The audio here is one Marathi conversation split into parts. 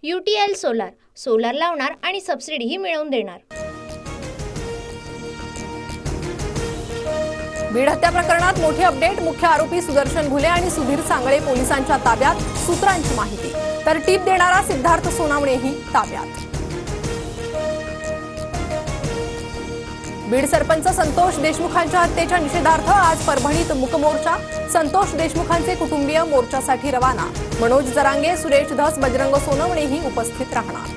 UTL सोलार, सोलार लावणार आणि सबसिडीही मिळवून देणार। बीड हत्या प्रकरणात मोठी अपडेट। मुख्य आरोपी सुदर्शन घुले आणि सुधीर सांगळे पोलिसांच्या ताब्यात। सूत्रांची माहिती, तर टीप देणारा सिद्धार्थ सोनावणेही ताब्यात। बीड सरपंच संतोष देशमुखांच्या हत्येच्या निषेधार्थ आज परभणीत मूक मोर्चा। संतोष देशमुखांचे कुटुंबीय मोर्चासाठी रवाना। मनोज जरांगे, सुरेश धस, बजरंग सोनवणेही उपस्थित राहणार।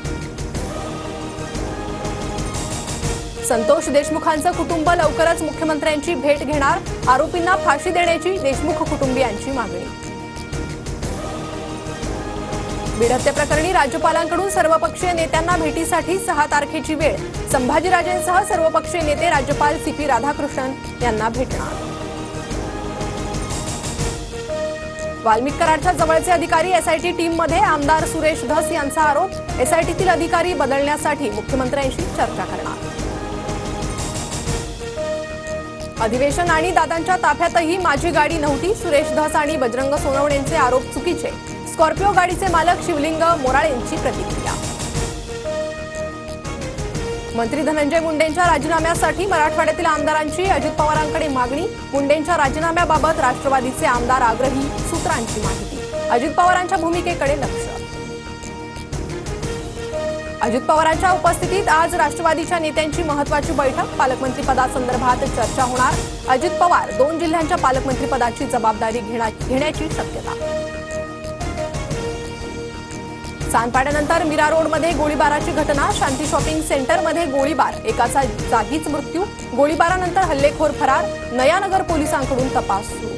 संतोष देशमुखांचं कुटुंब लवकरच मुख्यमंत्र्यांची भेट घेणार। आरोपींना फाशी देण्याची देशमुख कुटुंबियांची मागणी। बीड हत्या प्रकरणी राज्यपालांकडून सर्वपक्षीय नेत्यांना भेटीसाठी 6 तारखेची वेळ। संभाजीराजेंसह सर्वपक्षीय नेते राज्यपाल CP राधाकृष्णन यांना भेटणार। वाल्मिक कराडच्या जवळचे अधिकारी SIT टीममध्ये। आमदार सुरेश धस यांचा आरोप, SITतील अधिकारी बदलण्यासाठी मुख्यमंत्र्यांशी चर्चा करणार। अधिवेशन आणि दादांच्या ताफ्यातही माझी गाडी नव्हती। सुरेश धस आणि बजरंग सोनवणेंचे आरोप चुकीचे। स्कॉर्पिओ गाडीचे मालक शिवलिंग मोराळेंची प्रतिक्रिया। मंत्री धनंजय मुंडेंच्या राजीनाम्यासाठी मराठवाड्यातील आमदारांची अजित पवारांकडे मागणी। मुंडेंच्या राजीनाम्याबाबत राष्ट्रवादीचे आमदार आग्रही। सूत्रांची माहिती, अजित पवारांच्या भूमिकेकडे लक्ष। अजित पवारांच्या उपस्थितीत आज राष्ट्रवादीच्या नेत्यांची महत्त्वाची बैठक। पालकमंत्री पदासंदर्भात चर्चा होणार। अजित पवार 2 जिल्ह्यांच्या पालकमंत्रीपदाची जबाबदारी घेण्याची शक्यता। सानपाड्यानंतर मीरा रोडमध्ये गोळीबाराची घटना। शांती शॉपिंग सेंटरमध्ये गोळीबार, एकाचा जागीच मृत्यू। गोळीबारानंतर हल्लेखोर फरार। नयानगर पोलिसांकडून तपास सुरू।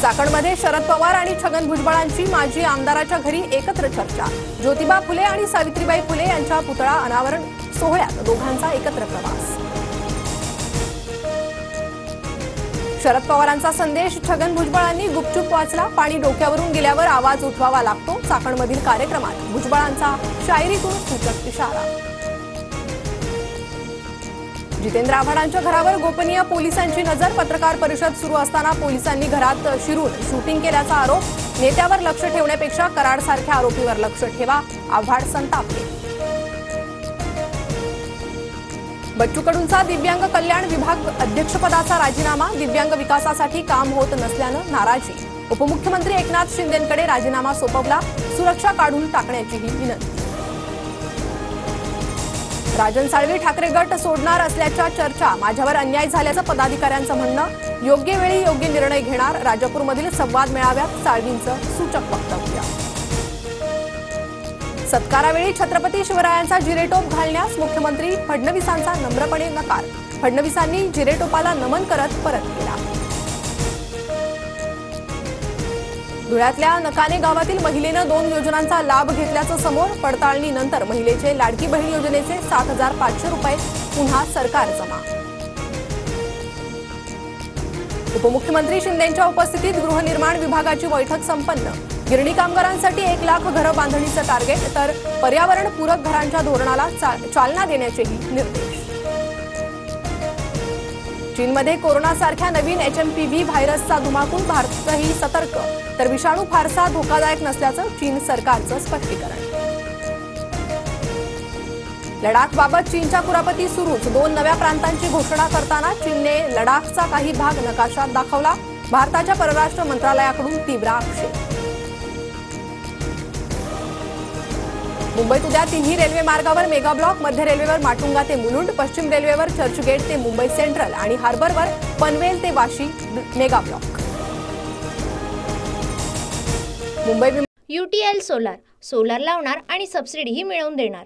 चाकणमध्ये शरद पवार आणि छगन भुजबळांची माजी आमदाराच्या घरी एकत्र चर्चा। ज्योतिबा फुले आणि सावित्रीबाई फुले यांच्या पुतळा अनावरण सोहळ्यात दोघांचा एकत्र प्रवास। शरद पवारांचा संदेश छगन भुजबळांनी गुपचूप वाचला। पाणी डोक्यावरून गेल्यावर आवाज उठवावा लागतो। चाकणमधील कार्यक्रमात भुजबळांचा शायरीतून सूचक इशारा। जितेंद्र आव्हाडांच्या घरावर गोपनीय पोलिसांची नजर। पत्रकार परिषद सुरू असताना पोलिसांनी घरात शिरून शूटिंग केल्याचा आरोप। नेत्यावर लक्ष ठेवण्यापेक्षा कराडसारख्या आरोपीवर लक्ष ठेवा। आव्हाड संतापले। बच्चू कडूंचा दिव्यांग कल्याण विभाग अध्यक्षपदाचा राजीनामा। दिव्यांग विकासासाठी काम होत नसल्यानं नाराजी। उपमुख्यमंत्री एकनाथ शिंदेंकडे राजीनामा सोपवला। सुरक्षा काढून टाकण्याचीही विनंती। राजन साळवी ठाकरे गट सोडणार असल्याच्या चर्चा। माझ्यावर अन्याय झाल्याचं पदाधिकाऱ्यांचं म्हणणं। योग्य वेळी योग्य निर्णय घेणार। राजापूरमधील संवाद मेळाव्यात साळवींचं सूचक वक्तव्य। सत्कारावेळी छत्रपती शिवरायांचा जिरेटोप घालण्यास मुख्यमंत्री फडणवीसांचा नम्रपणे नकार। फडणवीसांनी जिरेटोपाला नमन करत परत केला। धुळ्यातल्या नकाने गावातील महिलेनं 2 योजनांचा लाभ घेतल्याचं समोर। पडताळणीनंतर महिलेचे लाडकी बहीण योजनेचे 7,500 रुपये पुन्हा सरकार जमा। उपमुख्यमंत्री शिंदेंच्या उपस्थितीत गृहनिर्माण विभागाची बैठक संपन्न। गिरणी कामगारांसाठी 1 लाख घरं बांधणीचं टार्गेट, तर पर्यावरणपूरक घरांच्या धोरणाला चालना देण्याचेही निर्देश। चीनमध्ये कोरोनासारख्या नवीन HMPV व्हायरसचा धुमाकूळ। भारतही सतर्क, तर विषाणू फारसा धोकादायक नसल्याचं चीन सरकारचं स्पष्टीकरण। लडाखबाबत चीनच्या कुरापती सुरूच। 2 नव्या प्रांतांची घोषणा करताना चीनने लडाखचा काही भाग नकाशात दाखवला। भारताच्या परराष्ट्र मंत्रालयाकडून तीव्र आक्षेप। मुंबईत उद्या 3ही रेल्वे मार्गावर मेगा ब्लॉक। मध्य रेल्वेवर माटुंगा ते मुलुंड, पश्चिम रेल्वेवर चर्चगेट ते मुंबई सेंट्रल आणि हार्बरवर पनवेल ते Vashi mega block. Mumbai UTL solar, solar लावणार आणि सबसिडीही मिळवून देणार।